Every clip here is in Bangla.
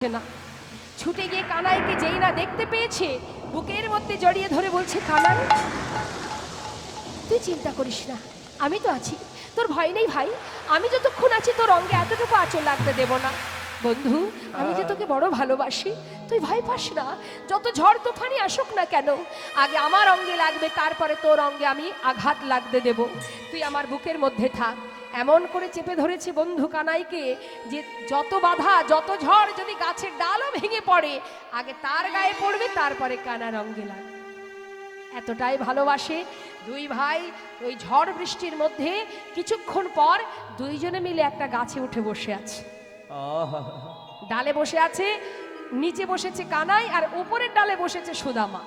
না ছুটে গিয়ে কানাইকে যেই না দেখতে পেয়েছে বুকের মধ্যে জড়িয়ে ধরে বলছে, কানাই তুই চিন্তা করিস না, আমি তো আছি, তোর ভয় নেই ভাই, আমি যতক্ষণ আছি তোর অঙ্গে এতটুকু আঁচল লাগতে দেব না। বন্ধু, আমি যে তোকে বড় ভালোবাসি, তুই ভয় পাস না, যত ঝড় তুফানি আসুক না কেন, আগে আমার অঙ্গে লাগবে, তারপরে তোর অঙ্গে আমি আঘাত লাগতে দেব, তুই আমার বুকের মধ্যে থাক। এমন করে চেপে ধরেছে বন্ধু কানাইকে যে যত বাধা যত ঝড় যদি গাছের ডালও ভেঙে পড়ে আগে তার গায়ে পড়বে, তারপরে কানার অঙ্গে লাগবে। এতটাই ভালোবাসে দুই ভাই। ওই ঝড় বৃষ্টির মধ্যে কিছুক্ষণ পর দুইজনে মিলে একটা গাছে উঠে বসে আছে, ডালে বসে আছে, নিচে বসেছে কানাই আর উপরের ডালে বসেছে সুদামা।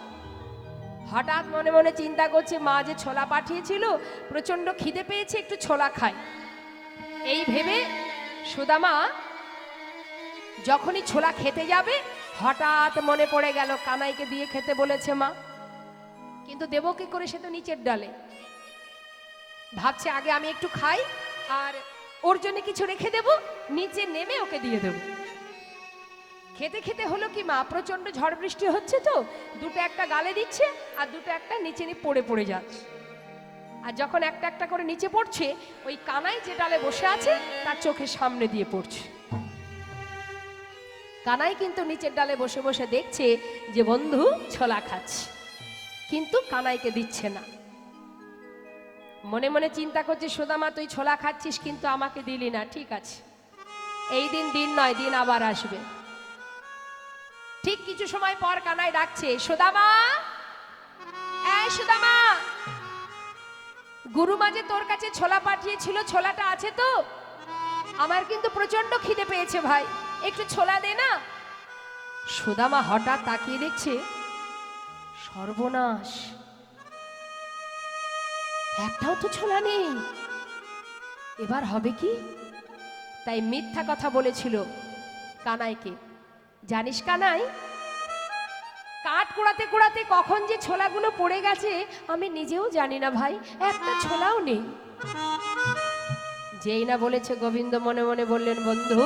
হঠাৎ মনে মনে চিন্তা করছে, মা যে ছোলা পাঠিয়েছিল, প্রচন্ড খিদে পেয়েছে, একটু ছোলা খাই। এই ভেবে সুদামা যখনই ছোলা খেতে যাবে হঠাৎ মনে পড়ে গেল কানাইকে দিয়ে খেতে বলেছে মা, কিন্তু দেবো কি করে, সে তো নিচের ডালে। ভাবছে আগে আমি একটু খাই আর ওর জন্য কিছু রেখে দেব, নিচে নেমে ওকে দিয়ে দেব। খেতে খেতে হলো কি মা, প্রচন্ড ঝড় বৃষ্টি হচ্ছে তো, দুটো একটা গালে দিচ্ছে আর দুটো একটা নিচে নিয়ে পড়ে পড়ে যাচ্ছে। আর যখন একটা একটা করে নিচে পড়ছে, ওই কানাই যে ডালে বসে আছে তার চোখের সামনে দিয়ে পড়ছে। কানাই কিন্তু নিচের ডালে বসে বসে দেখছে যে বন্ধু ছোলা খাচ্ছে, কিন্তু কানাইকে দিচ্ছে না। মনে মনে চিন্তা করছে, সুদামা তুই ছোলা খাচ্ছিস কিন্তু আমাকে দিলি না, ঠিক আছে, এই দিন দিন নয়, দিন আবার আসবে। ঠিক কিছু সময় পর কানাই ডাকছে, সুদামা, এই সুদামা, গুরুমা যে তোর কাছে ছোলা পাঠিয়েছিল, ছোলাটা আছে তো? আমার কিন্তু প্রচন্ড খিদে পেয়েছে ভাই, একটু ছোলা দে না। সুদামা হঠাৎ তাকিয়ে দেখছে, সর্বনাশ, একটাও তো ছোলা নেই, এবার হবে কি? তাই মিথ্যা কথা বলেছিল কানাইকে। জানিস কানাই, কাঠ কুড়াতে কুড়াতে কখন যে ছোলাগুলো পড়ে গেছে আমি নিজেও জানি না ভাই, একটা ছোলাও নেই। যেই না বলেছে গোবিন্দ মনে মনে বললেন, বন্ধু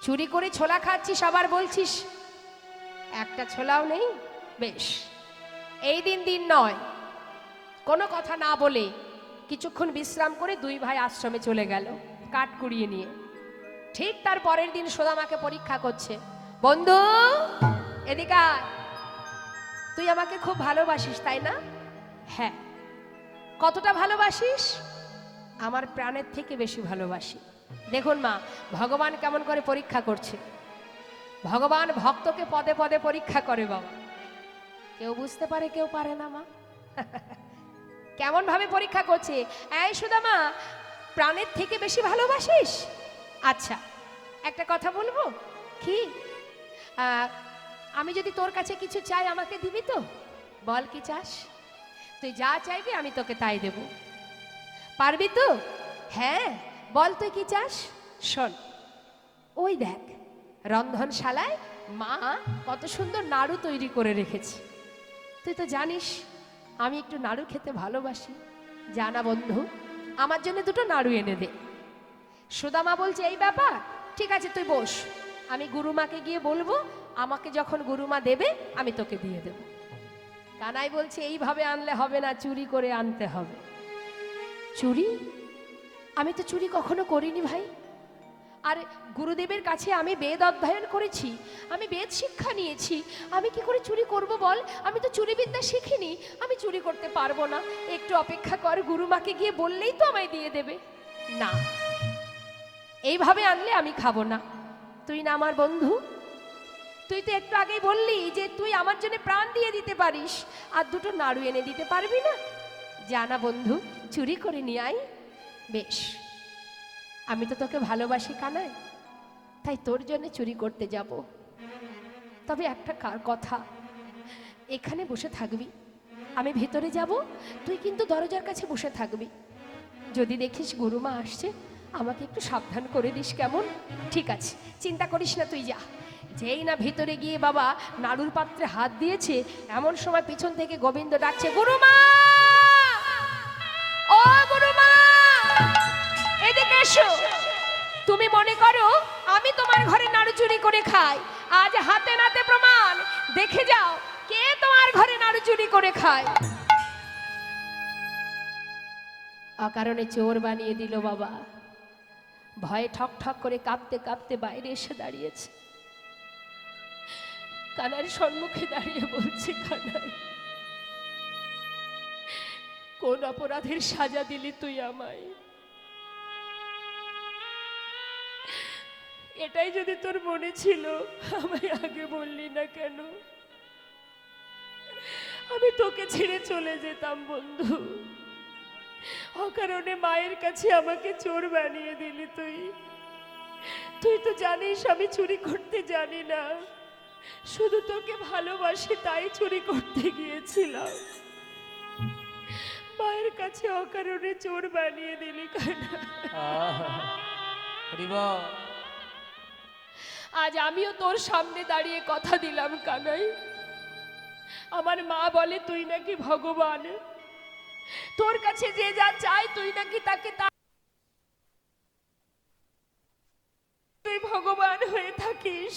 চুরি করে ছোলা খাচ্ছিস, আবার বলছিস একটা ছোলাও নেই? বেশ, এই দিন দিন নয়। কোনো কথা না বলে কিছুক্ষণ বিশ্রাম করে দুই ভাই আশ্রমে চলে গেল কাঠ কুড়িয়ে নিয়ে। ঠিক তার পরের দিন সুদামাকে পরীক্ষা করছে, বন্ধু এদিকে আয়, তুই আমাকে খুব ভালোবাসিস তাই না? হ্যাঁ। কতটা ভালোবাসিস? আমার প্রাণের থেকে বেশি ভালোবাসি। দেখুন মা, ভগবান কেমন করে পরীক্ষা করছে। ভগবান ভক্তকে পদে পদে পরীক্ষা করে বাবা, কেউ বুঝতে পারে কেউ পারে না মা। কেমন ভাবে পরীক্ষা করছে, এই সুদামা প্রাণের থেকে বেশি ভালোবাসিস? আচ্ছা একটা কথা বলবো কি, আমি যদি তোর কাছে কিছু চাই আমাকে দিবি তো? বল কি চাস? তুই যা চাইবি আমি তোকে তাই দেব, পারবি তো? হ্যাঁ বল তুই কি চাস। শোন, ওই দেখ রন্ধনশালায় মা কত সুন্দর নাড়ু তৈরি করে রেখেছে, তুই তো জানিস আমি একটু নাড়ু খেতে ভালোবাসি, জানা বন্ধু আমার জন্য দুটো নাড়ু এনে দে। সুদামা বলছে এই ব্যাপার, ঠিক আছে তুই বস, আমি গুরুমাকে গিয়ে বলবো, আমাকে যখন গুরুমা দেবে আমি তোকে দিয়ে দেব। কানাই বলছে এইভাবে আনলে হবে না, চুরি করে আনতে হবে। চুরি? আমি তো চুরি কখনো করিনি ভাই, আর গুরুদেবের কাছে আমি বেদ অধ্যয়ন করেছি, আমি বেদ শিক্ষা নিয়েছি, আমি কি করে চুরি করব বল? আমি তো চুরি বিদ্যা শিখিনি, আমি চুরি করতে পারবো না, একটু অপেক্ষা কর, গুরুমাকে গিয়ে বললেই তো আমায় দিয়ে দেবে। না, এইভাবে আনলে আমি খাবো না। তুই না আমার বন্ধু, তুই তো একটু আগেই বললি যে তুই আমার জন্য প্রাণ দিয়ে দিতে পারিস, আর দুটো নাড়ু এনে দিতে পারবি না? জানা বন্ধু, চুরি করে নিয়ে আয়। বেশ, আমি তো তোকে ভালোবাসি কানাই, তাই তোর জন্য চুরি করতে যাব। তবে একটা কথা, এখানে বসে থাকবি, আমি ভেতরে যাব, তুই কিন্তু দরজার কাছে বসে থাকবি। যদি দেখিস গুরুমা আসছে আমাকে একটু সাবধান করে দিস, কেমন? ঠিক আছে, চিন্তা করিস না, তুই যা। যেই না ভিতরে গিয়ে বাবা নাড়ুর পাত্রে হাত দিয়েছে, এমন সময় পিছন থেকে গোবিন্দ ডাকছে, গুরুমা, ও গুরুমা, এদিকে এসো। তুমি মনে করো চুরি করে খায়, আজ হাতে নাতে প্রমাণ, দেখে যাও কে তোমার ঘরে নাড়ু চুরি করে খায়। অকারণে চোর বানিয়ে দিল বাবা, ভয়ে ঠক ঠক করে কাঁপতে কাঁপতে বাইরে এসে দাঁড়িয়েছে। কানার সম্মুখে দাঁড়িয়ে বলছে, কানাই কোন অপরাধের সাজা দিলি তুই আমায়? এটাই যদি তোর মনে ছিল আমায় আগে বললি না কেন? আমি তোকে ছেড়ে চলে যেতাম বন্ধু, অকারণে মায়ের কাছে আমাকে চোর বানিয়ে দিলি তুই। তুই তো জানিস আমি চুরি করতে জানি না, শুধু তোকে ভালোবাসি তাই চুরি করতে গিয়েছিলাম। মায়ের কাছে অকারণে চোর বানিয়ে দিলি কানা। আজ আমিও তোর সামনে দাঁড়িয়ে কথা দিলাম কানাই, আমার মা বলে তুই নাকি ভগবান, তোর কাছে যে যা চাই তুই নাকি তাকে তুই ভগবান হয়ে থাকিস।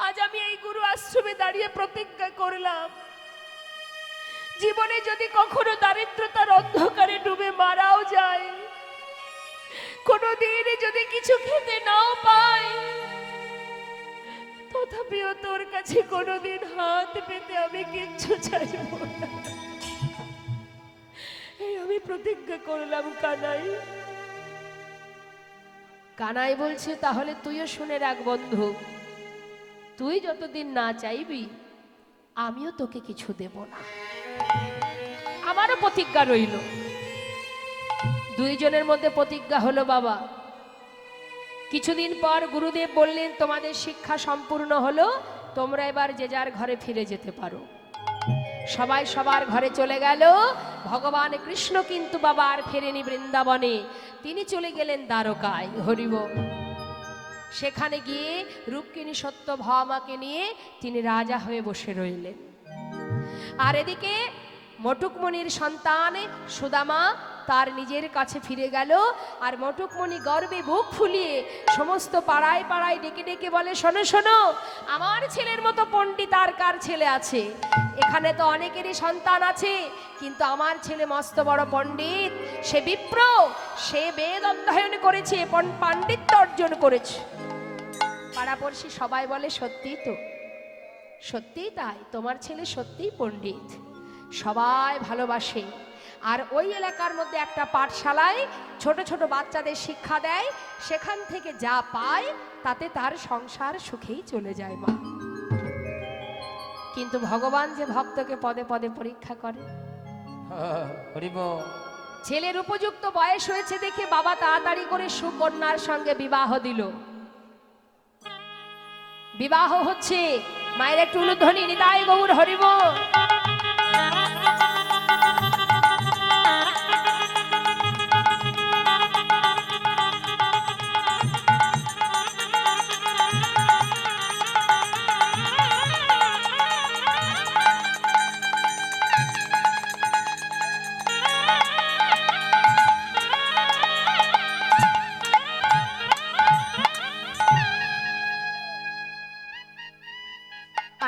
আজ আমি এই গুরু আশ্রমে দাঁড়িয়ে প্রতিজ্ঞা করলাম, জীবনে যদি কখনো দারিদ্রতার অন্ধকারে ডুবে মারাও যায়, কোনোদিন যদি কিছু খেতে নাও পাই, তথাপিও তোর কাছে কোনোদিন হাত পেতে আমি কিচ্ছু চাইব না। এই আমি প্রতিজ্ঞা করলাম কানাই। কানাই বলছে, তাহলে তুইও শুনে রাখ বন্ধু, তুই যতদিন না চাইবি আমিও তোকে কিছু দেব না। আমারও প্রতিজ্ঞা রইল। দুইজনের মধ্যে প্রতিজ্ঞা হলো বাবা। কিছুদিন পর গুরুদেব বললেন, তোমাদের শিক্ষা সম্পূর্ণ হলো, তোমরা এবার যে যার ঘরে ফিরে যেতে পারো। সবাই সবার ঘরে চলে গেল। ভগবান কৃষ্ণ কিন্তু বাবা আর ফেরেনি বৃন্দাবনে, তিনি চলে গেলেন দ্বারকায়। হরিব। সেখানে গিয়ে রূপকিনী সত্যভামাকে নিয়ে তিনি রাজা হয়ে বসে রইলেন। আর এদিকে মটুকমণির সন্তান সুদামা তার নিজের কাছে ফিরে গেল। আর মটুকমণি গর্বে বুক ফুলিয়ে সমস্ত পাড়ায় পাড়ায় ডেকে ডেকে বলে, শোনো শোনো, আমার ছেলের মতো পণ্ডিত আর কার ছেলে আছে? এখানে তো অনেকেরই সন্তান আছে, কিন্তু আমার ছেলে মস্ত বড় পণ্ডিত, সে বিপ্র, সে বেদ অধ্যয়ন করেছে, পাণ্ডিত্য অর্জন করেছে। পাড়াপড়শি সবাই বলে, সত্যি তো, সত্যিই তাই, তোমার ছেলে সত্যিই পণ্ডিত, সবাই ভালোবাসে। আর ওই এলাকার মধ্যে একটা পাঠশালায় ছোট ছোট বাচ্চাদের শিক্ষা দেয়, সেখান থেকে যা পায় তাতে তার সংসার সুখেই চলে যায় মা। কিন্তু ভগবান যে ভক্তকে পদে পদে পরীক্ষা করে। ছেলের উপযুক্ত বয়স হয়েছে দেখে বাবা তাড়াতাড়ি করে সুকন্যার সঙ্গে বিবাহ দিল। বিবাহ হচ্ছে, মায়ের একটু উলুধ্বনি, নিতাই গৌর হরিব।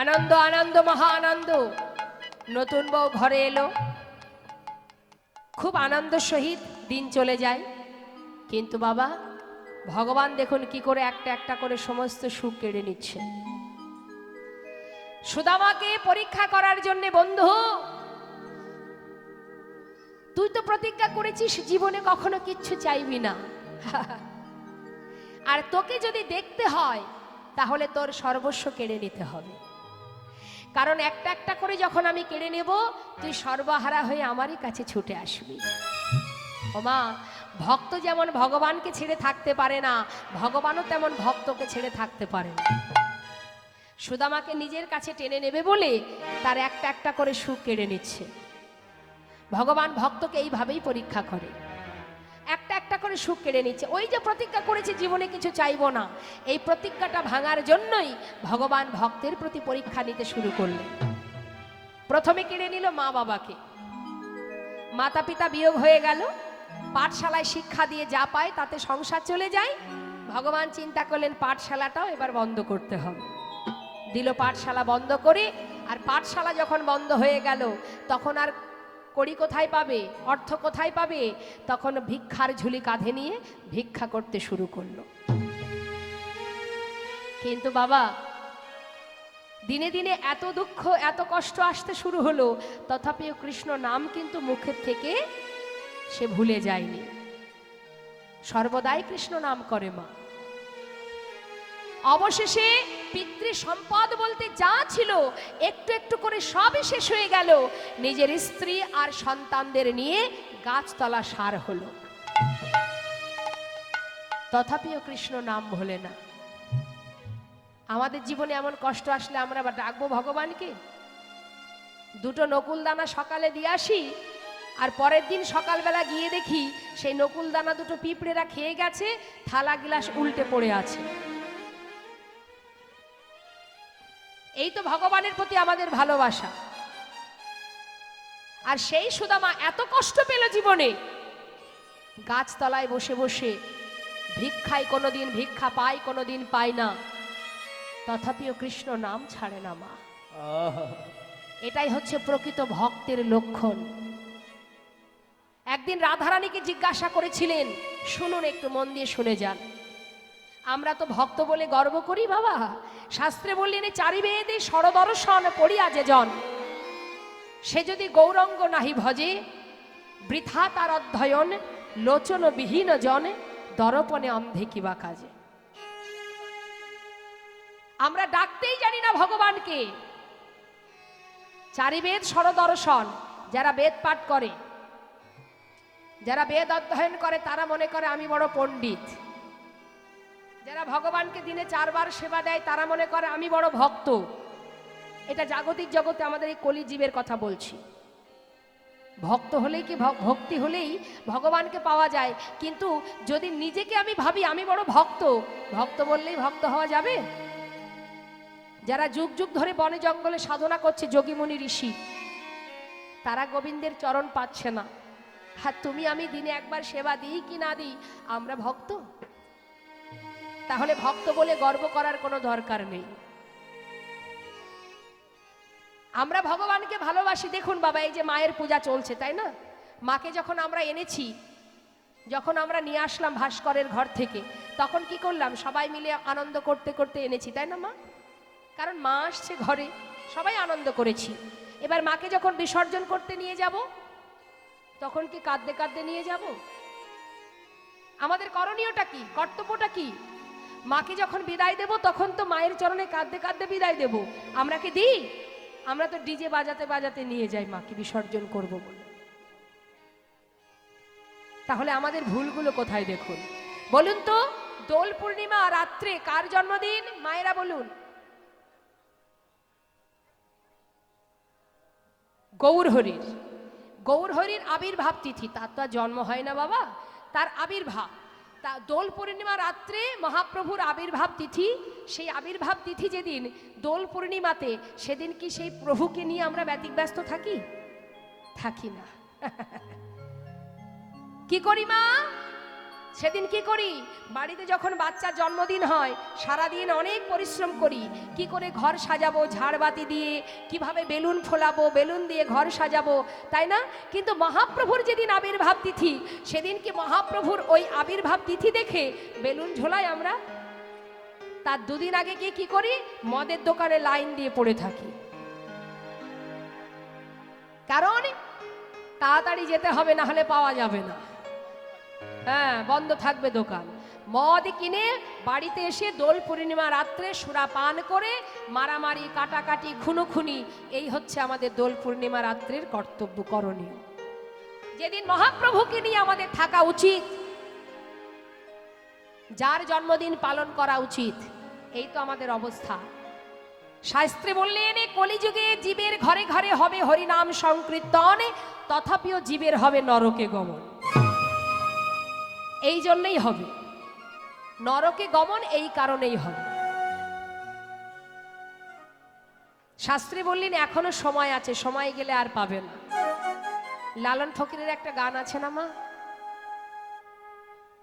আনন্দ আনন্দ মহা আনন্দ। নতুন বউ ঘরে এলো, খুব আনন্দ সহিত দিন চলে যায়। কিন্তু বাবা ভগবান দেখুন কি করে একটা একটা করে সমস্ত সুখ কেড়ে নিচ্ছে। সুদামাকে পরীক্ষা করার জন্য, বন্ধু তুই তো প্রতিজ্ঞা করেছিস জীবনে কখনো কিচ্ছু চাইবি না, আর তোকে যদি দেখতে হয় তাহলে তোর সর্বস্ব কেড়ে নিতে হবে। কারণ একটা একটা করে যখন আমি কেড়ে নেব, তুই সর্বহারা হয়ে আমারই কাছে ছুটে আসবি। ওমা, ভক্ত যেমন ভগবানকে ছেড়ে থাকতে পারে না, ভগবানও তেমন ভক্তকে ছেড়ে থাকতে পারে না। সুদামাকে নিজের কাছে টেনে নেবে বলে তার একটা একটা করে সুখ কেড়ে নিচ্ছে। ভগবান ভক্তকে এইভাবেই পরীক্ষা করে, একটা একটা করে সুখ কেড়ে নিচ্ছে। ওই যে প্রতিজ্ঞা করেছে জীবনে কিছু চাইবো না, এই প্রতিজ্ঞাটা ভাঙার জন্যই ভগবান ভক্তের প্রতি পরীক্ষা নিতে শুরু করলেন। প্রথমে কেড়ে নিল মা বাবাকে। মাতা পিতা বিয়োগ হয়ে গেল, পাঠশালায় শিক্ষা দিয়ে যা পায় তাতে সংসার চলে যায়। ভগবান চিন্তা করলেন পাঠশালাটাও এবার বন্ধ করতে হবে, দিল পাঠশালা বন্ধ করে। আর পাঠশালা যখন বন্ধ হয়ে গেল তখন আর কড়ি কোথায় পাবে, অর্থ কোথায় পাবে? তখন ভিক্ষার ঝুলি কাঁধে নিয়ে ভিক্ষা করতে শুরু করলো। কিন্তু বাবা, দিনে দিনে এত দুঃখ এত কষ্ট আসতে শুরু হলো, তথাপিও কৃষ্ণ নাম কিন্তু মুখের থেকে সে ভুলে যায়নি, সর্বদাই কৃষ্ণ নাম করে মা। অবশেষে পিতৃ সম্পদ বলতে যা ছিল একটু একটু করে সবই শেষ হয়ে গেল। নিজের স্ত্রী আর সন্তানদের নিয়ে গাছতলা সার হলো, তথাপিও কৃষ্ণ নাম ভোলে না। আমাদের জীবনে এমন কষ্ট আসলে আমরা আবার ডাকবো ভগবানকে? দুটো নকুল দানা সকালে দিয়ে আসি, আর পরের দিন সকালবেলা গিয়ে দেখি সেই নকুল দানা দুটো পিঁপড়েরা খেয়ে গেছে, থালা গ্লাস উল্টে পড়ে আছে। এই তো ভগবানের প্রতি আমাদের ভালোবাসা। আর সেই সুদামা এত কষ্ট পেল জীবনে, গাছতলায় বসে বসে ভিক্ষায় কোনোদিন ভিক্ষা পায়, কোনোদিন পায় না, তথাপিও কৃষ্ণ নাম ছাড়ে না মা। এটাই হচ্ছে প্রকৃত ভক্তের লক্ষণ। একদিন রাধারানীকে জিজ্ঞাসা করেছিলেন, শুনুন, একটু মন দিয়ে শুনে যান। আমরা তো ভক্ত বলে গর্ব করি বাবা, শাস্ত্রে বললেন চারি বেদে সরদর্শন পড়িয়া যে জন, সে যদি গৌরঙ্গ নাহি ভজে বৃথা তার অধ্যয়ন, লোচন বিহীন জন দর্পণে অন্ধে কিবা কাজে। আমরা ডাকতেই জানি না ভগবানকে। চারি বেদ সরদর্শন, যারা বেদ পাঠ করে, যারা বেদ অধ্যয়ন করে, তারা মনে করে আমি বড় পণ্ডিত। যারা ভগবানকে দিনে 4 বার সেবা দেয়, তারা মনে করে আমি বড় ভক্ত। এটা জাগতিক জগতে আমাদের এই কলিজীবের কথা বলছি। ভক্ত হলেই কি, ভক্তি হলেই ভগবানকে পাওয়া যায়। কিন্তু যদি নিজেকে আমি ভাবি আমি বড় ভক্ত, ভক্ত বললেই ভক্ত হওয়া যাবে? যারা যুগ যুগ ধরে বনে জঙ্গলে সাধনা করছে, যোগীমুনি ঋষি, তারা গোবিন্দের চরণ পাচ্ছে না। আর তুমি আমি দিনে একবার সেবা দিই কি না দিই, আমরা ভক্ত? তাহলে ভক্ত বলে গর্ব করার কোনো দরকার নেই। আমরা ভগবানকে ভালোবাসি। দেখুন বাবা, এই যে মায়ের পূজা চলছে, তাই না? মাকে যখন আমরা এনেছি, যখন আমরা নিয়ে আসলাম ভাস্করের ঘর থেকে, তখন কি করলাম? সবাই মিলে আনন্দ করতে করতে এনেছি, তাই না মা? কারণ মা আসছে ঘরে, সবাই আনন্দ করেছি। এবার মাকে যখন বিসর্জন করতে নিয়ে যাব, তখন কি কাঁদতে কাঁদতে নিয়ে যাব? আমাদের করণীয়টা কি, কর্তব্যটা কি? মাকে যখন বিদায় দেব, তখন তো মায়ের চরণে কাঁদতে কাঁদতে বিদায় দেব। আমরা কি দিই? আমরা তো ডিজে বাজাতে বাজাতে নিয়ে যাই মাকে বিসর্জন করব বলে। তাহলে আমাদের ভুলগুলো কোথায় দেখুন বলুন তো? দোল পূর্ণিমা রাত্রে কার জন্মদিন? মায়েরা বলুন। গৌরহরির। গৌরহরির আবির্ভাব তিথি, তার তো আর জন্ম হয় না বাবা, তার আবির্ভাব। তা দোল পূর্ণিমা রাত্রে মহাপ্রভুর আবির্ভাব তিথি। সেই আবির্ভাব তিথি যেদিন, দোল পূর্ণিমাতে, সেদিন কি সেই প্রভুকে নিয়ে আমরা ব্যতিব্যস্ত থাকি? থাকি না। কি করি মা? সেদিন কি করি? বাড়িতে যখন বাচ্চার জন্মদিন হয়, সারাদিন অনেক পরিশ্রম করি। কি করে ঘর সাজাবো, ঝাড়বাতি দিয়ে, কিভাবে বেলুন ফোলাবো, বেলুন দিয়ে ঘর সাজাবো, তাই না? কিন্তু মহাপ্রভুর যেদিন আবির্ভাব তিথি, সেদিন কি মহাপ্রভুর ওই আবির্ভাব তিথি দেখে বেলুন ঝোলাই আমরা? তার 2 দিন আগে গিয়ে কি করি? মদের দোকানে লাইন দিয়ে পড়ে থাকি। কারণ তাড়াতাড়ি যেতে হবে, না হলে পাওয়া যাবে না। হ্যাঁ, বন্ধ থাকবে দোকান। মদ কিনে বাড়িতে এসে দোল পূর্ণিমা রাত্রে সুরা পান করে মারামারি, কাটাকাটি, খুনোখুনি, এই হচ্ছে আমাদের দোল পূর্ণিমা রাত্রের কর্তব্য, করণীয়। যেদিন মহাপ্রভুকে নিয়ে আমাদের থাকা উচিত, যার জন্মদিন পালন করা উচিত, এই তো আমাদের অবস্থা। শাস্ত্রে বললেন কলিযুগে জীবের ঘরে ঘরে হবে হরিনাম সংকীর্তন, তথাপিও জীবের হবে নরকে গমন। এই জন্যই হবে নরকে গমন, এই কারণেই হবে। শাস্ত্রে বললেন এখনো সময় আছে, সময় গেলে আর পাবে না। লালন ফকিরের একটা গান আছে না মা,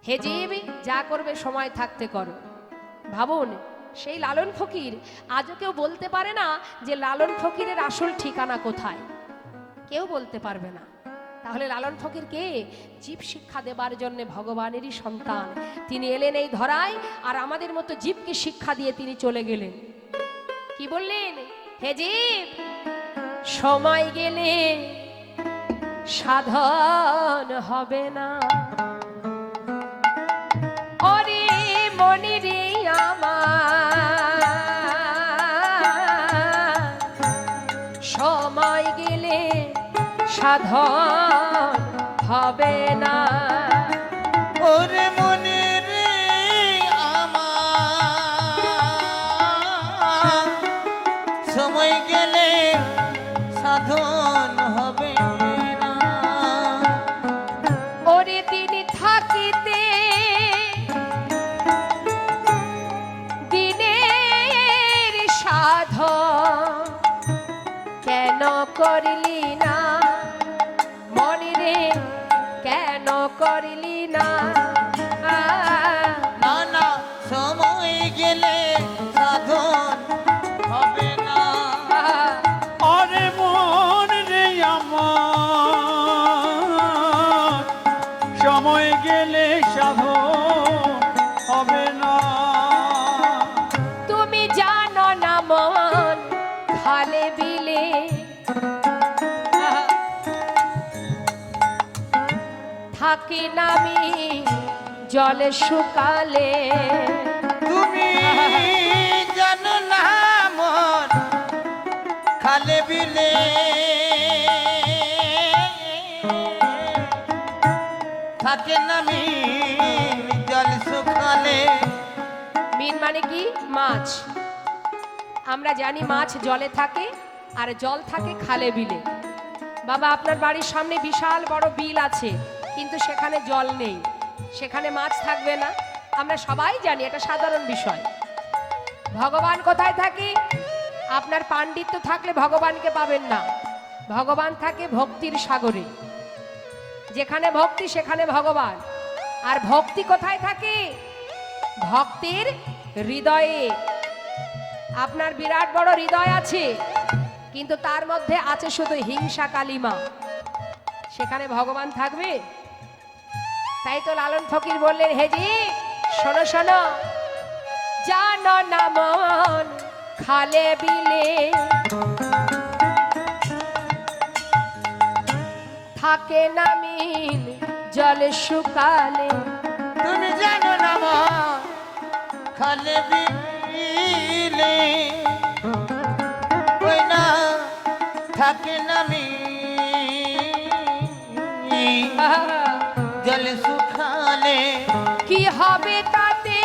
হে জীব, যা করবে সময় থাকতে করো। ভাবুন, সেই লালন ফকির আজও কেউ বলতে পারে না যে লালন ফকিরের আসল ঠিকানা কোথায়, কেউ বলতে পারবে না। তাহলে লালন ফকির কে? জীব শিক্ষা দেবার জন্য ভগবানেরই সন্তান। তিনি এলেন এই ধরায়, আর আমাদের মতো জীবকে শিক্ষা দিয়ে তিনি চলে গেলেন। কি বললেন? হে জীব, সময় গেলে সাধন হবে না। ওরে মনে রে আমার, সময় গেলে সাধন হবে না। ওরে মনে রে আমার, সময় গেলে সাধন হবে না। ওরে তিনি থাকিতে দিনের সাধন কেন করলি না? মনে রে কেন করলি না? না না, সময় গেলে সাধন হবে না। আরে মন রে আমার, সময় গেলে সাধন হবে না। তুমি জানো না মন খালে বিলে থাকি নামি জলে শুকালে। তুমি জানো না মন খালে বিলে থাকে নামি জল শুকালে। মিন মানে কি? মাছ। আমরা জানি মাছ জলে থাকে আর জল থাকে খালে বিলে। বাবা, আপনার বাড়ির সামনে বিশাল বড় বিল আছে, কিন্তু সেখানে জল নেই, সেখানে মাছ থাকবে না? আমরা সবাই জানি, এটা সাধারণ বিষয়। ভগবান কোথায় থাকে? আপনার পাণ্ডিত্য থাকলে ভগবানকে পাবেন না। ভগবান থাকে ভক্তির সাগরে। যেখানে ভক্তি সেখানে ভগবান। আর ভক্তি কোথায় থাকে? ভক্তির হৃদয়ে। আপনার বিরাট বড় হৃদয় আছে, কিন্তু তার মধ্যে আছে শুধু হিংসা কালিমা, সেখানে ভগবান থাকবে? তাই তো লালন ফকির বললেন, হে জি শোনো শোনো, জানো না মন খালে বিলে থাকে না মিল জলে শুকালে। তুমি জানো না মন খালে বিলে ওই না থাকে নামি জল শুকালে। কি হবে তাতে?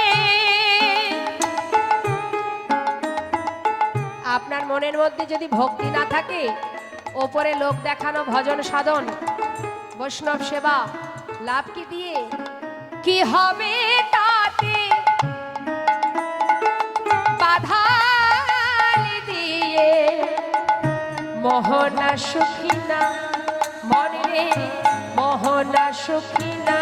আপনার মনের মধ্যে যদি ভক্তি না থাকে, ওপরে লোক দেখানো ভজন সাধন বৈষ্ণব সেবা লাভ কি দিয়ে? কি হবে তাতে? বাধালি দিয়ে মোহনা সুখিনা মনে রে, মোহনা সুখিনা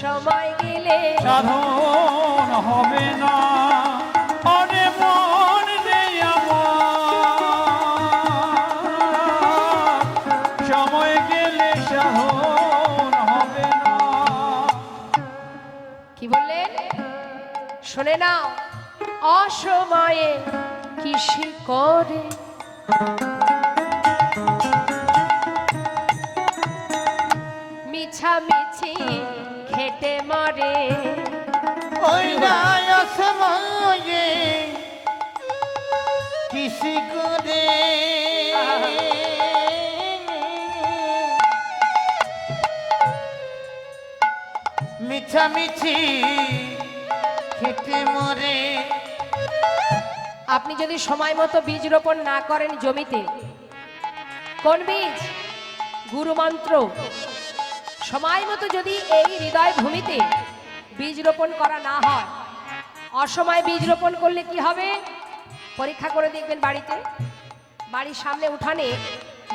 সময় গেলে সাধন হবে না। আরে মন রে আমার, সময় গেলে সাধন হবে না। কি বললেন? শুনে নাও, অসময়ে কৃষি করে মিছামিছি খেটে মরে। ওই না সময়ে কৃষি করে মিছামিছি খেটে মরে। আপনি যদি সময় মতো বীজ রোপণ না করেন জমিতে, কোন বীজ? গুরু মন্ত্র। সময় মতো যদি এই হৃদয় ভূমিতে বীজ রোপণ করা না হয়, অসময় বীজ রোপণ করলে কি হবে? পরীক্ষা করে দেখবেন বাড়িতে, বাড়ির সামনে উঠানে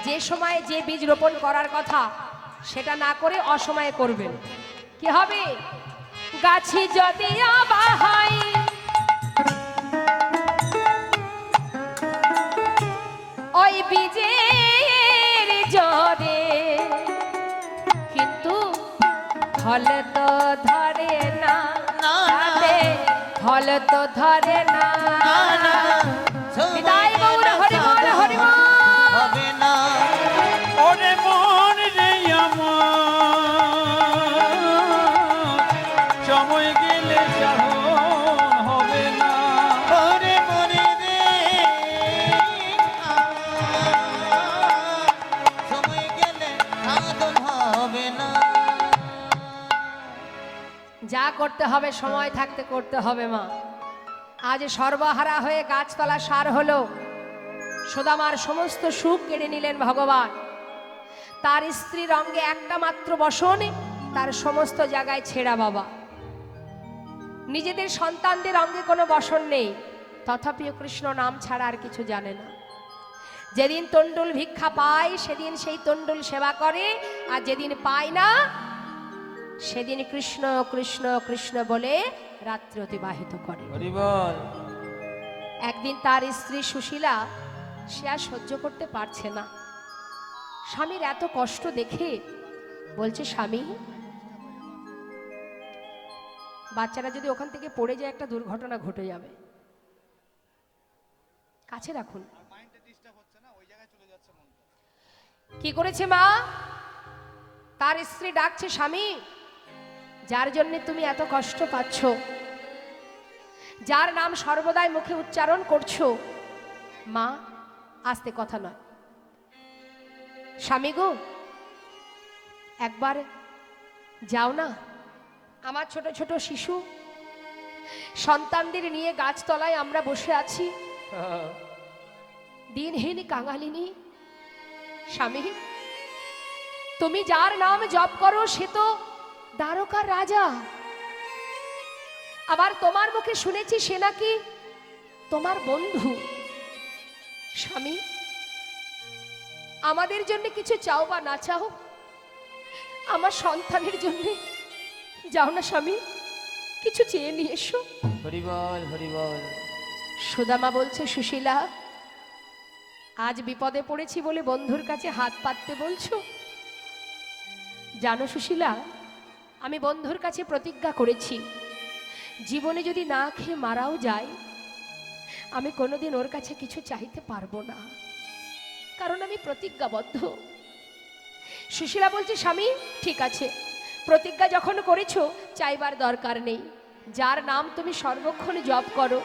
যে সময়ে যে বীজ রোপণ করার কথা সেটা না করে অসময়ে করবেন, কি হবে? গাছি যদি আবা হয় ওই বীজের জরে, কিন্তু ফল তো ধরে না, তাতে ফল তো ধরে না। বিদায় গৌর, হরি বল, হরি বল। হবে না। ওরে মন রে আমার, সময় গেলে সাধন হবে না। ওরে মনে রে সময় গেলে সাধন হবে না। যা করতে হবে সময় থাকতে করতে হবে মা। আজ সর্বহারা হয়ে গাছতলা সার হলো, সুদামার সমস্ত সুখ কেড়ে নিলেন ভগবান। তার স্ত্রীর অঙ্গে একটা মাত্র বসন, তার সমস্ত জায়গায় ছেঁড়া বাবা। নিজেদের সন্তানদের অঙ্গে কোনো বসন নেই, তথাপিও কৃষ্ণ নাম ছাড়া আর কিছু জানে না। যেদিন তণ্ডুল ভিক্ষা পায় সেদিন সেই তণ্ডুল সেবা করে, আর যেদিন পায় না সেদিন কৃষ্ণ কৃষ্ণ কৃষ্ণ বলে রাত্রি অতিবাহিত করে। হরি বল। একদিন তার স্ত্রী সুশীলা সে আর সহ্য করতে পারছে না, স্বামীর এত কষ্ট দেখে বলছে, স্বামী, বাচ্চারা যদি ওখান থেকে পড়ে যায় একটা দুর্ঘটনা ঘটে যাবে, কাছে রাখুন। কি করেছে মা? তার স্ত্রী ডাকছে, স্বামী, যার জন্য তুমি এত কষ্ট পাচ্ছ, যার নাম সর্বদাই মুখে উচ্চারণ করছো, মা, আস্তে কথা নয়, স্বামী গো, একবার যাও না, আমার ছোট ছোট শিশু সন্তানদের নিয়ে গাছতলায় আমরা বসে আছি, দিনহীন কাঙালিনী। স্বামী, তুমি যার নাম জপ করো সে তো দ্বারকার রাজা, আবার তোমার মুখে শুনেছি সে নাকি তোমার বন্ধু। স্বামী, আমাদের জন্য কিছু চাও বা না চাও, আমার সন্তানের জন্য যাও না স্বামী, কিছু চেয়ে নিয়ে এসো। হরি বল, হরি বল। সুদামা বলছে, সুশীলা, আজ বিপদে পড়েছি বলে বন্ধুর কাছে হাত পাততে বলছো? জানো সুশীলা, আমি বন্ধুর কাছে প্রতিজ্ঞা করেছি, জীবনে যদি না খেয়ে মারাও যায়, আমি কোনোদিন ওর কাছে কিছু চাইতে পারবো না, কারণ আমি প্রতিজ্ঞাবদ্ধ। সুশীলা বলছে, স্বামী, ঠিক আছে, প্রতিজ্ঞা যখন করেছো চাইবার দরকার নেই। যার নাম তুমি সর্বক্ষণ জপ করো,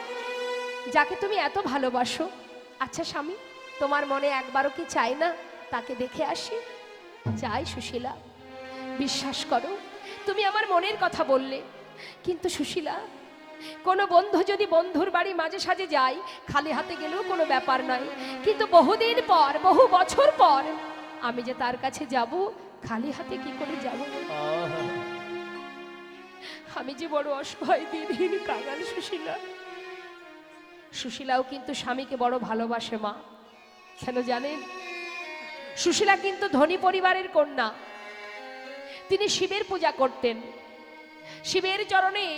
যাকে তুমি এত ভালোবাসো, আচ্ছা স্বামী, তোমার মনে একবারও কি চাই না তাকে দেখে আসি? চাই সুশীলা, বিশ্বাস করো, তুমি আমার মনের কথা বললে, কিন্তু সুশীলা, কোনো বন্ধু যদি বন্ধুর বাড়ি মাঝে সাঝে যায়, খালি হাতে গেলেও কোনো ব্যাপার নয়, কিন্তু বহুদিন পর, বহু বছর পর আমি যে তার কাছে যাব, খালি হাতে কি করে যাব? আমি যে বড় অসহায়, দিনহীন কাঙাল সুশীলা। সুশীলাও কিন্তু স্বামীকে বড় ভালোবাসে মা। কেন জানেন? সুশীলা কিন্তু ধনী পরিবারের কন্যা। তিনি শিবের পূজা করতেন, শিবের চরণে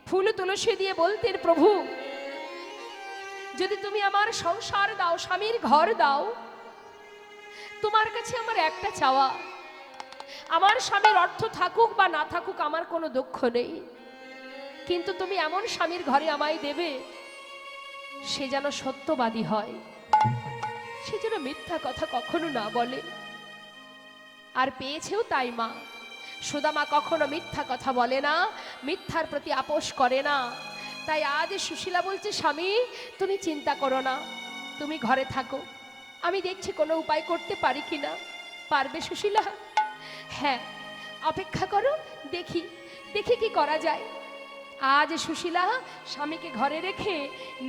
ফুল তুলসী দিয়ে বলতেন, প্রভু, যদি তুমি আমার সংসার দাও, স্বামীর ঘর দাও, তোমার কাছে আমার একটা চাওয়া, আমার স্বামীর অর্থ থাকুক বা না থাকুক আমার কোনো দুঃখ নেই, কিন্তু তুমি এমন স্বামীর ঘরে আমায় দেবে সে যেন সত্যবাদী হয়, সে যেন মিথ্যা কথা কখনো না বলে। আর পেয়েছেও তাই মা। সুদামা কখনো মিথ্যা কথা বলে না, মিথ্যার প্রতি আপোষ করে না। তাই আজ সুশীলা বলছে, স্বামী, তুমি চিন্তা করো না, তুমি ঘরে থাকো, আমি দেখছি কোনো উপায় করতে পারি কিনা। পারবে সুশীলা? হ্যাঁ, অপেক্ষা করো, দেখি দেখি কি করা যায়। আজ সুশীলা স্বামীকে ঘরে রেখে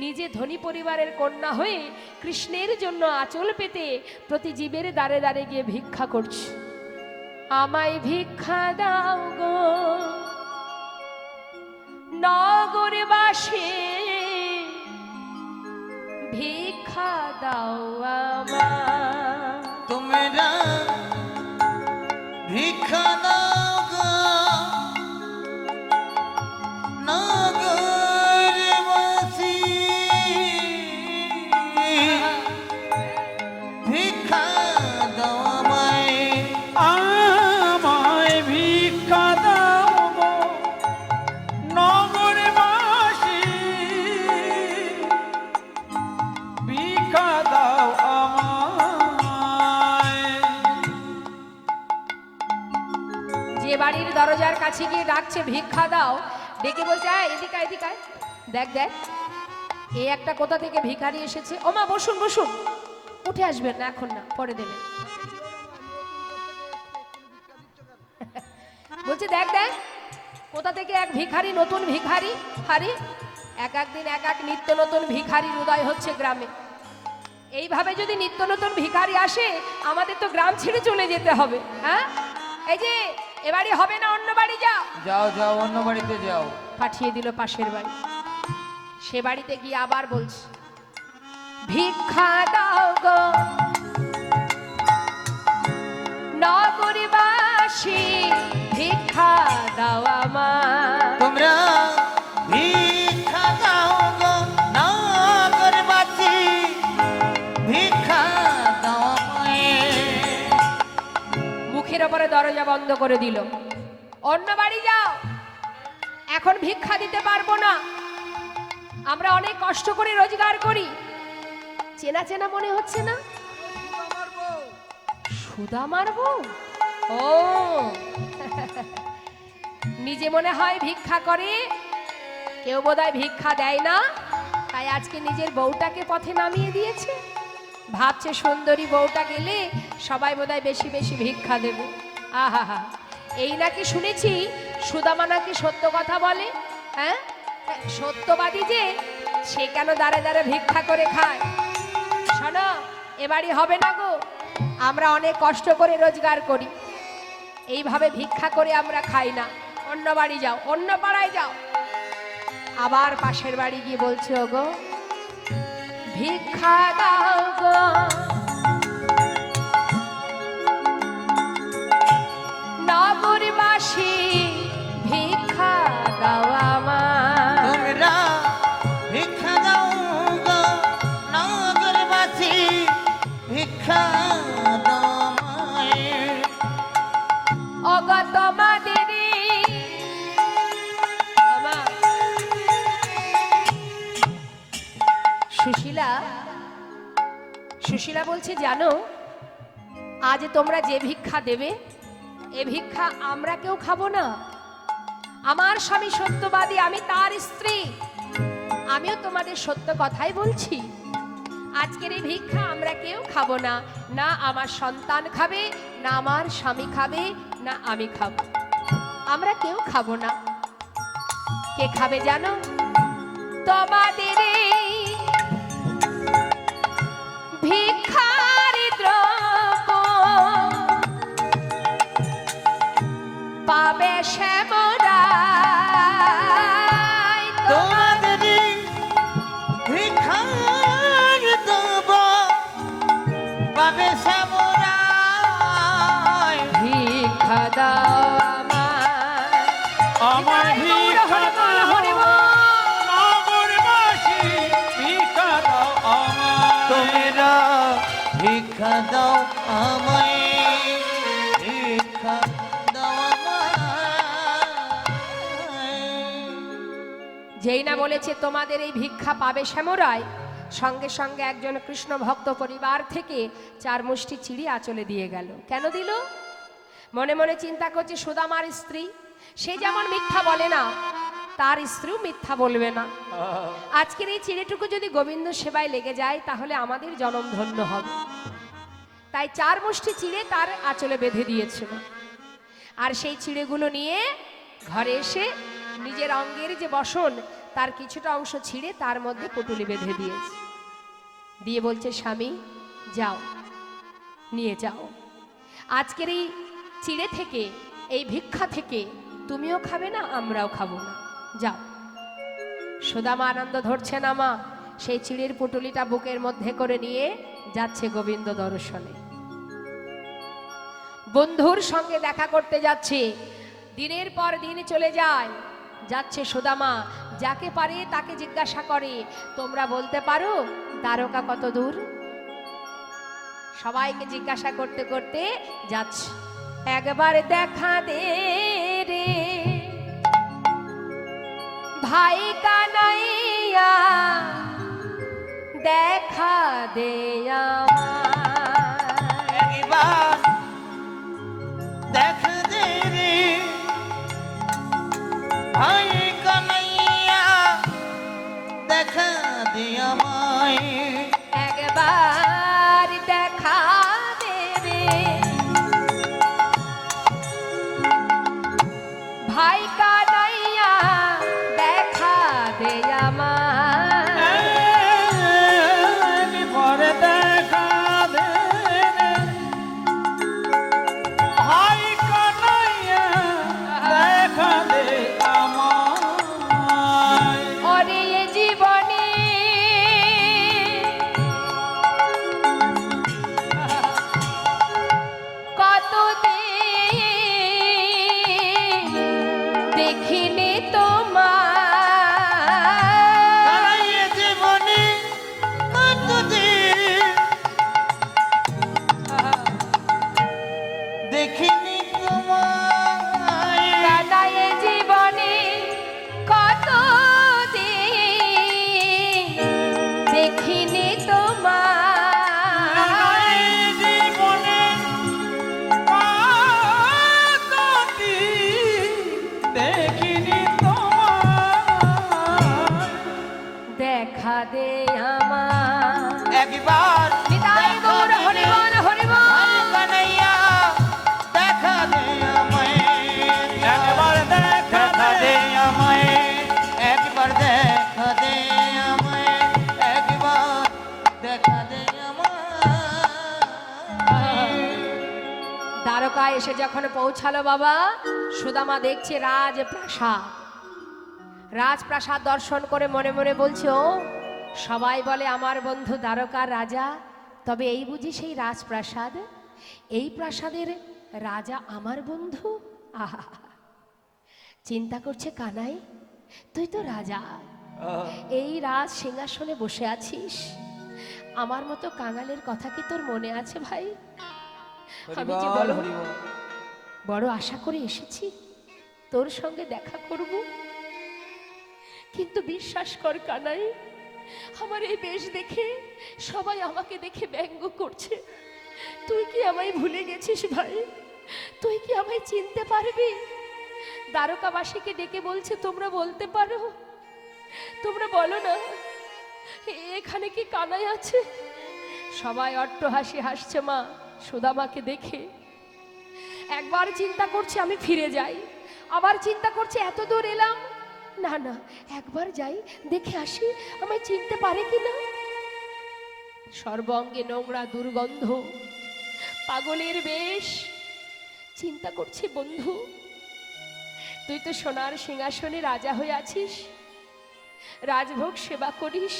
নিজে ধনী পরিবারের কন্যা হয়ে কৃষ্ণের জন্য আঁচল পেতে প্রতি জীবের দ্বারে দ্বারে গিয়ে ভিক্ষা করছে। আমায় ভিক্ষা দাও গো নগরবাসী, ভিক্ষা দাও আমায়। তোমরা ভিক্ষা দাও গো কাছে গিয়ে ডাকছে ভিক্ষা দাও, ডেকে বলছে আয় এদিকে আয়, এদিকে আয়। দেখ দেখ এই একটা কোথা থেকে ভিখারি এসেছে। ও মা বসুন বসুন, উঠে আসবেন না, এখন না, পরে দেবেন। বলছে দেখ দেখ কোথা থেকে এক ভিখারি, নতুন ভিখারি। হারি এক একদিন এক এক নিত্য নতুন ভিখারির উদয় হচ্ছে গ্রামে। এইভাবে যদি নিত্য নতুন ভিখারি আসে আমাদের তো গ্রাম ছেড়ে চলে যেতে হবে। হ্যাঁ এই যে এবারে হবে না, অন্য বাড়ি যাও। যাও যাও, অন্য বাড়িতে যাও। পাঠিয়ে দিল পাশের বাড়ি। সে বাড়িতে গিয়ে আবার বলছে ভিক্ষা দাও গো নগরবাসী, ভিক্ষা দাও আমার। তোমরা ভিক্ষা দাও গো নগরবাসী, ভিক্ষা দাও আমায়। মুখের ওপরে দরজা বন্ধ করে দিল। অন্য বাড়ি যাও, এখন ভিক্ষা দিতে পারবো না, আমরা অনেক কষ্ট করে রোজগার করি। চেনা চেনা মনে হচ্ছে না? সুদা মারবো? ও নিজে মনে হয় ভিক্ষা করে, কেউ বোধহয় ভিক্ষা দেয় না, তাই আজকে নিজের বউটাকে পথে নামিয়ে দিয়েছে। ভাবছে সুন্দরী বউটা গেলে সবাই বোধহয় বেশি বেশি ভিক্ষা দেবে। আহা, এই নাকি শুনেছি সুদামা নাকি সত্য কথা বলে। হ্যাঁ সত্যবাদী যে, সে কেন দাঁড়ে দাঁড়ে ভিক্ষা করে খায়? শোনো, এবারই হবে না গো, আমরা অনেক কষ্ট করে রোজগার করি, এইভাবে ভিক্ষা করে আমরা খাই না। অন্য বাড়ি যাও, অন্য পাড়ায় যাও। আবার পাশের বাড়ি গিয়ে বলছে ওগো ভিক্ষা দাও গো নগরবাসী, ভিক্ষা দাও আমার। তোমরা ভিক্ষা দাও গো নগরবাসী, ভিক্ষা দাও আমায়। ওগো তোমাদেরই সুশীলা বলছে জানো, আজ তোমরা যে ভিক্ষা দেবে এ ভিক্ষা আমরা কেউ খাবো না। আমার স্বামী সত্যবাদী, আমি তার স্ত্রী, আমিও তোমাদের সত্য কথাই বলছি। আজকের এই ভিক্ষা আমরা কেউ খাবো না, না আমার সন্তান খাবে, না আমার স্বামী খাবে, না আমি খাবো, আমরা কেউ খাবো না। কে খাবে জানো? তোমাদের ভিক্ষারি দ্রব্য পাবে শ্যামরাই। তোমাদের ভিক্ষার দেব পাবে শ্যামরাই। ভিক্ষা দাও আমার ভিক্ষা দাও নগরবাসী, ভিক্ষা দাও আমায়। তোমরা ভিক্ষা দাও আমায়, ভিক্ষা দাও আমায়। যেই না বলেছে তোমাদের এই ভিক্ষা পাবে শ্যামরাই, সঙ্গে সঙ্গে একজন কৃষ্ণ ভক্ত পরিবার থেকে 4 মুষ্টি চিড়ি আঁচলে দিয়ে গেল। কেন দিল? মনে মনে চিন্তা করছে সুদামার স্ত্রী, সে যেমন মিথ্যা বলে না, তার স্ত্রীও মিথ্যা বলবে না। আজকের এই চিড়েটুকু যদি গোবিন্দ সেবায় লেগে যায় তাহলে আমাদের জনম ধন্য হবে। তাই 4 মুষ্টি চিড়ে তার আঁচলে বেঁধে দিয়েছিল। আর সেই চিড়েগুলো নিয়ে ঘরে এসে নিজের অঙ্গের যে বসন তার কিছুটা অংশ ছিঁড়ে তার মধ্যে পুটুলি বেঁধে দিয়েছে। দিয়ে বলছে স্বামী যাও, নিয়ে যাও, আজকের এই চিড়ে থেকে, এই ভিক্ষা থেকে তুমিও খাবে না, আমরাও খাবো না, যাও। সুদামা আনন্দ ধরছে না মা, সেই চিড়ের পুটুলিটা বুকের মধ্যে করে নিয়ে যাচ্ছে গোবিন্দ দর্শনে। বন্ধুর সঙ্গে দেখা করতে যাচ্ছে। দিনের পর দিন চলে যায়, যাচ্ছে সুদামা, যাকে পারে তাকে জিজ্ঞাসা করে তোমরা বলতে পারো দ্বারকা কত দূর? সবাইকে জিজ্ঞাসা করতে করতে যাচ্ছে। একবার দেখা দে রে ভাই কানাইয়া, দেখা দে একবার দেখা দে রে দে আমার। একবার নিতাই গৌর হরিবল হরিবল। কানাইয়া দেখা দে আমায়, একবার দেখা দে আমায়, একবার দেখা দে আমায়, একবার দেখা দে আমায়। দ্বারকায় এসে যখন পৌঁছালো বাবা, সুদামা দেখছে রাজপ্রাসাদ। রাজপ্রাসাদ দর্শন করে মনে মনে বলছে, ও সবাই বলে আমার বন্ধু দ্বারকার রাজা, তবে এই বুঝি সেই রাজপ্রাসাদ? এই প্রাসাদের রাজা আমার বন্ধু? আহা, চিন্তা করছে কানাই, তুই তো রাজা, এই রাজ সিংহাসনে বসে আছিস, আমার মতো কাঙালের কথা কি তোর মনে আছে ভাই? আমি যে হরিবল বড় হরিবল। বড় আশা করে এসেছি তোর সঙ্গে দেখা করব, কিন্তু বিশ্বাস কর কানাই, আমার এই বেশ দেখে সবাই আমাকে দেখে ব্যঙ্গ করছে। তুই কি আমায় ভুলে গেছিস ভাই? তুই কি আমায় চিনতে পারবি? দ্বারকাবাসীকে ডেকে বলছে, তোমরা বলতে পারো, তোমরা বলো না এখানে কি কানাই আছে? সবাই অট্টহাসি হাসছে মা সুদামাকে দেখে। একবার চিন্তা করছে আমি ফিরে যাই, আবার চিন্তা করছে এত দূর এলাম, না না একবার যাই দেখে আসি আমায় চিনতে পারে কিনা। সর্বঙ্গে নোংরা দুর্গন্ধ, পাগলের বেশ। চিন্তা করছে বন্ধু, তুই তো সোনার সিংহাসনে রাজা হয়ে আছিস, রাজভোগ সেবা করিস,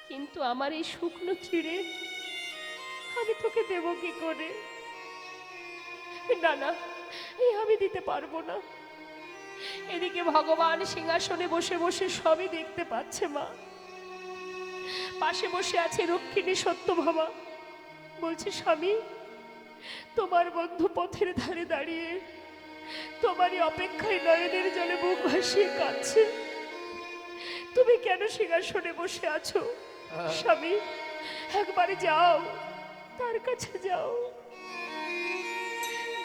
কিন্তু আমার এই শুকনো চিড়ে আমি তোকে দেব কি করে? না না, এই আমি দিতে পারবো না। এদিকে ভগবান সিংহাসনে বসে বসে সবই দেখতে পাচ্ছে মা। পাশে বসে আছে রক্ষিণী সত্যভামা, বলছে স্বামী, তোমার বন্ধু পথের ধারে দাঁড়িয়ে তোমারই অপেক্ষায় নয়নের জলে বুক ভাসিয়ে কাঁদছে, তুমি কেন সিংহাসনে বসে আছো? স্বামী একবার যাও, তার কাছে যাও।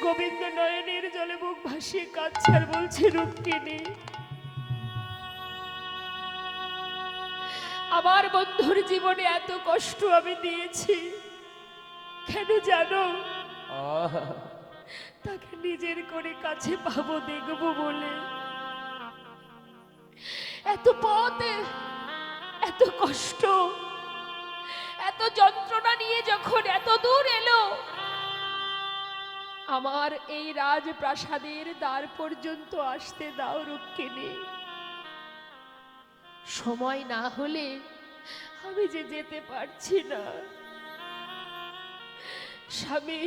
গোবিন্দ নয়নের জলে বুক ভাসিয়ে কাঁদছে আর বলছে, রুক্মিণী আমার বন্ধুর জীবনে এত কষ্ট আমি দিয়েছি কেন জানো? তাকে নিজের করে কাছে পাবো দেখবো বলে। এত পথে এত কষ্ট এত যন্ত্রণা নিয়ে যখন এত দূর এলো, আমার এই রাজপ্রাসাদের দ্বার পর্যন্ত আসতে দাও রক্ষিণী। সময় না হলে আমি যে যেতে পারছি না। স্বামী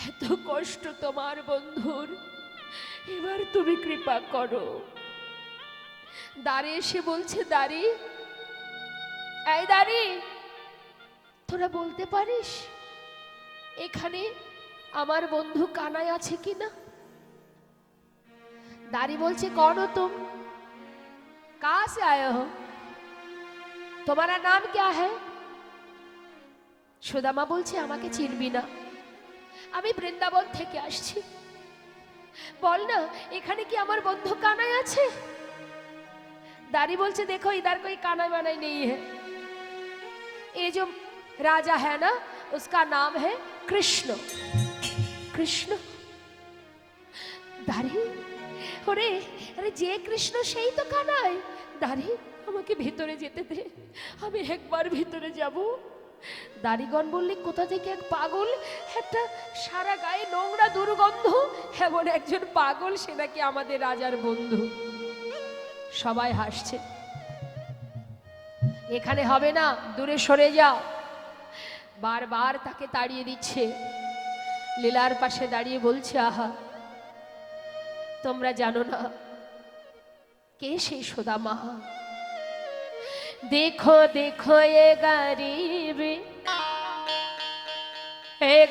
এত কষ্ট তোমার বন্ধুর, এবার তুমি কৃপা করো। দ্বারে এসে বলছে, দাঁড়ি এই দাঁড়ি, তোরা বলতে পারিস এখানে আমার বন্ধু কানাই আছে কিনা? दारी बोलছে कौन हो तुम, कहाँ से आए हो, तुम्हारा नाम क्या है? সুদামা বলছে আমাকে চিনবি না, আমি বৃন্দাবন থেকে আসছি, বল না এখানে কি আমার বন্ধু কানাই আছে? दारी बोलছে देखो इधर कोई कानाई वानाई नहीं है, ये जो राजा है ना उसका नाम है कृष्ण। कृष्ण दारी ওরে আরে যে কৃষ্ণ সেই তো কানাই। দাঁড়ি আমাকে ভিতরে যেতে দে, আমি একবার ভিতরে যাব। দাড়িগণ বললে কোথা থেকে এক পাগল, একটা সারা গায়ে নোংরা দুর্গন্ধ, এমন একজন পাগল সে নাকি আমাদের রাজার বন্ধু। সবাই হাসছে, এখানে হবে না, দূরে সরে যাও। বারবার তাকে তাড়িয়ে দিচ্ছে। লীলার পাশে দাঁড়িয়ে বলছে আহা তোমরা জানো না কে সেই সুদামা? देखो देखो ये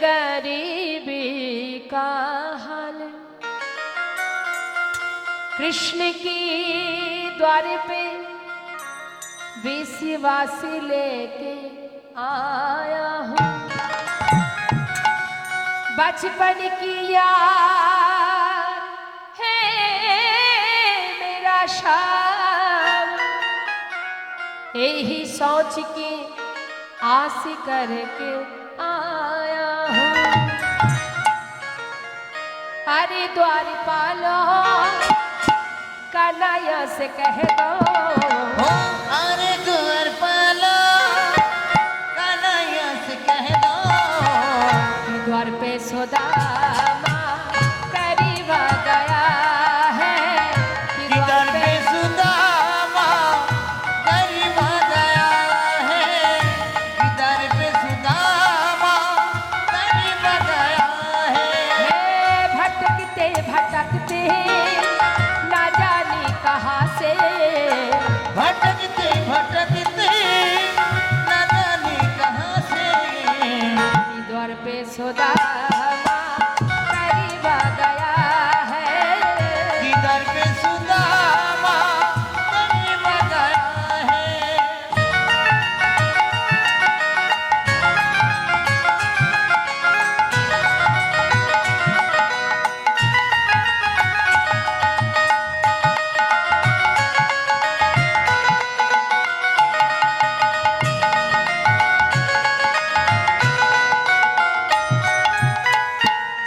गरीबी का हाल, कृष्ण की द्वार पे विश्वासी लेके आया हूँ, बचपन की यार है मेरा शाम, यही सोच के आस करके आया हूँ। अरे द्वारपालो कन्हैया से कह दो, हो अरे द्वारपालो कन्हैया से कह दो, कि द्वार पे सुदामा करीब आ गया है, कि कि द्वार दर पे पे सुदामा करीब आ गया है, कि दर पे सुदामा करीब आ गया है। भटकते भटकते ना जाने कहाँ से, भटकते भटकते न जाने कहाँ से, कि द्वार पे सुदामा करीब आ गया है। कि दर पे सुदामा करीब आ गया है।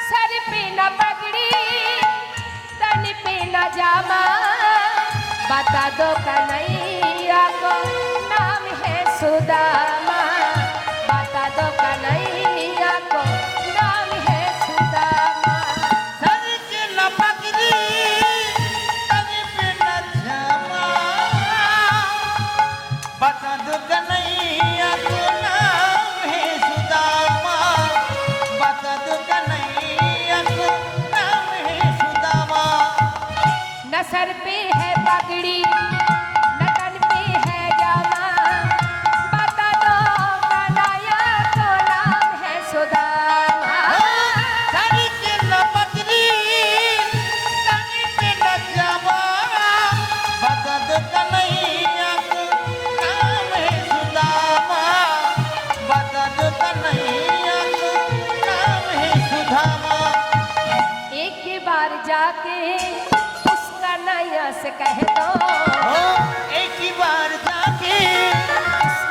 सर पे न पगड़ी तन पे न जामा, बता दो कन्हैया को नाम है सुदामा, बता दो कन्हैया को नाम है सुदामा। सर के न पगड़ी तन पे न जामा, बता दो कन्हैया को नाम है सुदामा, बता दो कन्हैया को नाम है सुदामा। न सर पे है पगड़ी न तन पे है जामा, बता दो कन्हैया को नाम है सुदामा। सर के न पगड़ी तन पे न जामा, बता दो कन्हैया को नाम है सुदामा, बता दो कन्हैया को नाम है सुदामा। एक बार जाके उस कन्हैया से कह दो, ओ एक ही बार जाके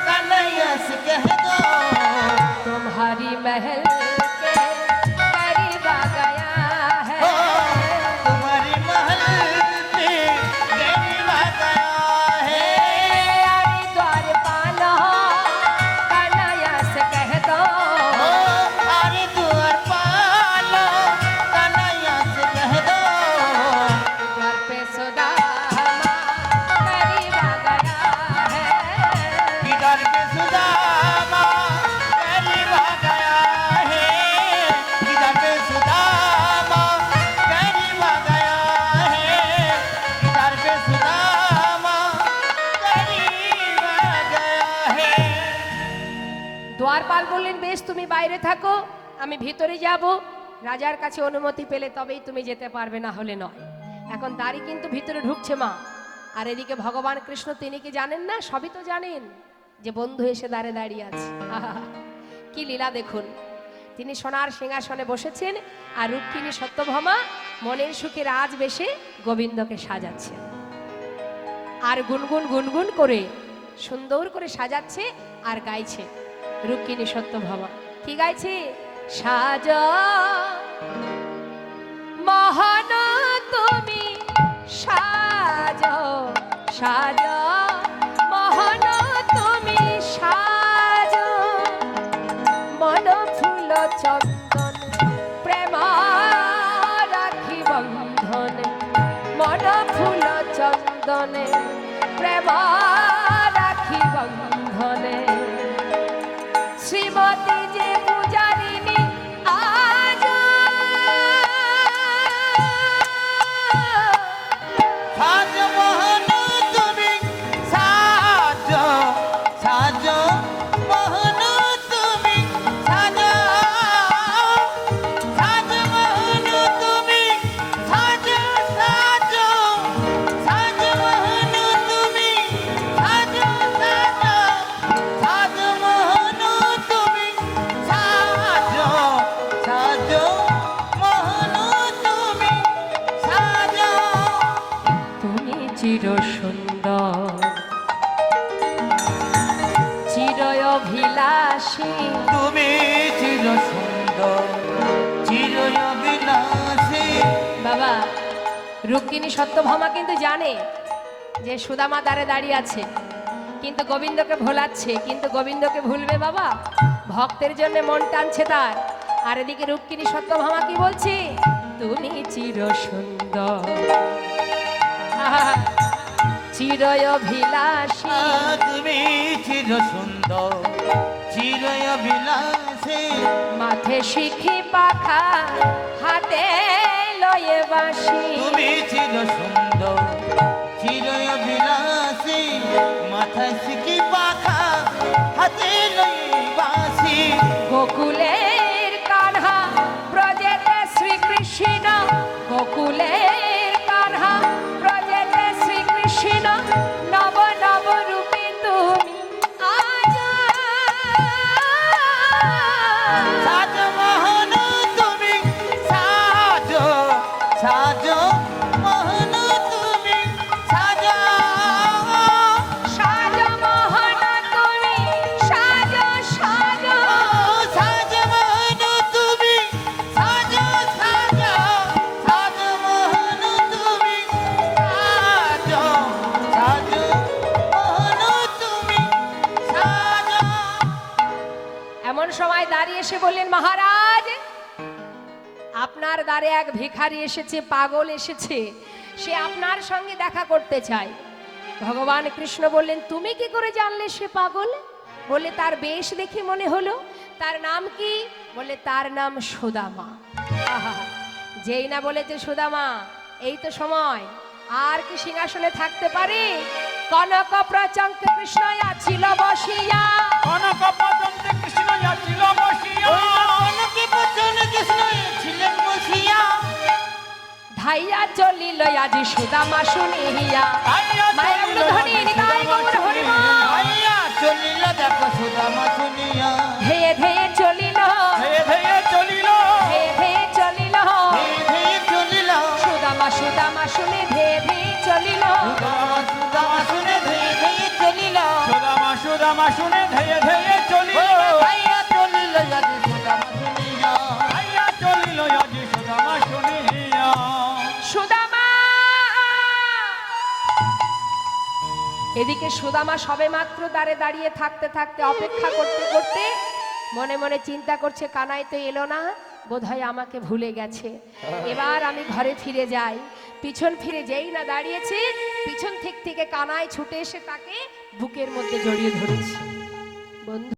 कन्हैया से कह दो, तुम्हारी महल के करीब आ गया है। ओ तुम्हारी महल पे करीब आ गया है। अरे द्वारपालो कन्हैया से कह दो, ओ अरे द्वारपालो कन्हैया से कह दो, द्वार पे सुदामा करीब आ गया है। कि दर पे सुदामा करीब आ गया है, कि दर पे सुदामा करीब आ गया है, कि दर पे सुदामा करीब आ गया है। দ্বারপাল বললেন, বেশ তুমি বাইরে থাকো, আমি ভিতরে যাব, রাজার কাছে অনুমতি পেলে তবেই তুমি যেতে পারবে, না হলে নয়। এখন দাঁড়ি কিন্তু ভিতরে ঢুকছে মা, আর এদিকে ভগবান কৃষ্ণ তিনি কি জানেন না? সবই তো জানেন, যে বন্ধু এসে দাঁড়ে দাঁড়িয়ে আছে। আহা, কি লীলা দেখুন। তিনি সোনার সিংহাসনে বসেছেন, আর রুক্মিণী সত্যভামা মনের সুখে রাজবেশে গোবিন্দকে সাজাচ্ছেন, আর গুনগুন গুনগুন করে সুন্দর করে সাজাচ্ছে আর গাইছে। রুক্মিণী সত্যভামা কি গাইছে? সাজা মহান তুমি সাজো, সাজো মহান তুমি সাজো, মন ফুল চন্দন প্রেম রাখি বন্ধন, মন ফুল চন্দনে প্রেম রাখি বন্ধনে। শ্রীমতী যে পূজারিণী আজ সাজ মোহন তুমি সাজো, সাজো মোহন তুমি সাজো, সাজ মোহন তুমি সাজো, সাজো সাজ মোহন তুমি সাজো, সাজো সাজ মোহন তুমি সাজো, সাজো মোহন তুমি সাজো। তুমি চির সুন্দর অভিলাষী। তুমি চির সুন্দর চির অভিলাষী। বাবা, রুক্মিণী সত্যভামা কিন্তু জানে যে সুদামা দ্বারে দাঁড়িয়ে আছে, কিন্তু গোবিন্দকে ভোলাচ্ছে। কিন্তু গোবিন্দকে ভুলবে বাবা? ভক্তের জন্য মন টানছে তার। আর এদিকে রুক্মিণী সত্যভামা কি বলছে? তুমি চির সুন্দর চির অভিলাষী। তুমি চির সুন্দর চির অভিলাষী। মাথে শিখি পাখা হাতে লয়ে বাঁশি। তুমি চির সুন্দর চির অভিলাষী। মাথায় শিখি পাখা হাতে লই বাঁশি। গোকুলের কানহা ব্রজেতে শ্রীকৃষ্ণ। গোকুলের কানহা ব্রজেতে শ্রীকৃষ্ণ। নব নব রূপে তুমি আজ। সাজ মোহন তুমি সাজ সাজ মোহন তুমি সাজ। সাজ মোহন তুমি সাজ সাজ। সাজ মোহন তুমি সাজ সাজ। সাজ মোহন তুমি সাজ সাজ মোহন তুমি সাজ। এমন সময় দাঁড়িয়ে এসে বললেন, মহারাজ, আপনার দ্বারে এক ভিখারি এসেছে, পাগল এসেছে, সে আপনার সঙ্গে দেখা করতে চায়। ভগবান কৃষ্ণ বললেন, তুমি কি করে জানলে সে পাগল? বলে, তার বেশ দেখে মনে হলো। তার নাম কি? বলে, তার নাম সুদামা। আহা! যেই না বলেছে সুদামা, এই তো সময়। আর কি সিংহাসনে থাকতে পারে? কনক প্রচঙ্ক কৃষ্ণ ছিল বসিয়া। কনক পতঙ্গে কৃষ্ণ যাচ্ছিল বসিয়া। কনকে বচন কৃষ্ণ ছিলেন বসিয়া। ধাইয়া চলিল আজি সুদামা শুনিয়া। ধাইয়া মায়ের চলিল ধ্বনি আজি হৃদয় সুদামা গৌর হরিমা। আইয়া চলিল দেখো সুদামা শুনিয়া। ধেয়ে ধেয়ে চলিল। ধেয়ে ধেয়ে চলিল। ধেয়ে ধেয়ে চলিল। ধেয়ে ধেয়ে চলিল। সুদামা সুদামা শুনে ধেয়ে ধেয়ে চলিল। সুদামা সুদামা শুনে ধেয়ে ধেয়ে চলিল। সুদামা সুদামা শুনে ধেয়ে ধেয়ে চলিল। আইয়া চলিল যদি সুদামা শুনিয়া। আইয়া চলিল আজি সুদামা শুনিয়া। সুদামা। এদিকে সুদামা সবে মাত্র দ্বারে দাঁড়িয়ে থাকতে থাকতে অপেক্ষা করতে করতে মনে মনে চিন্তা করছে, কানাই তো এলো না, বোধহয় আমাকে ভুলে গেছে। এবার আমি ঘরে ফিরে যাই। পিছন ফিরে যেই না দাঁড়িয়েছে, পিছন থেকে কানাই ছুটে এসে তাকে বুকের মধ্যে জড়িয়ে ধরেছে। বন্ধু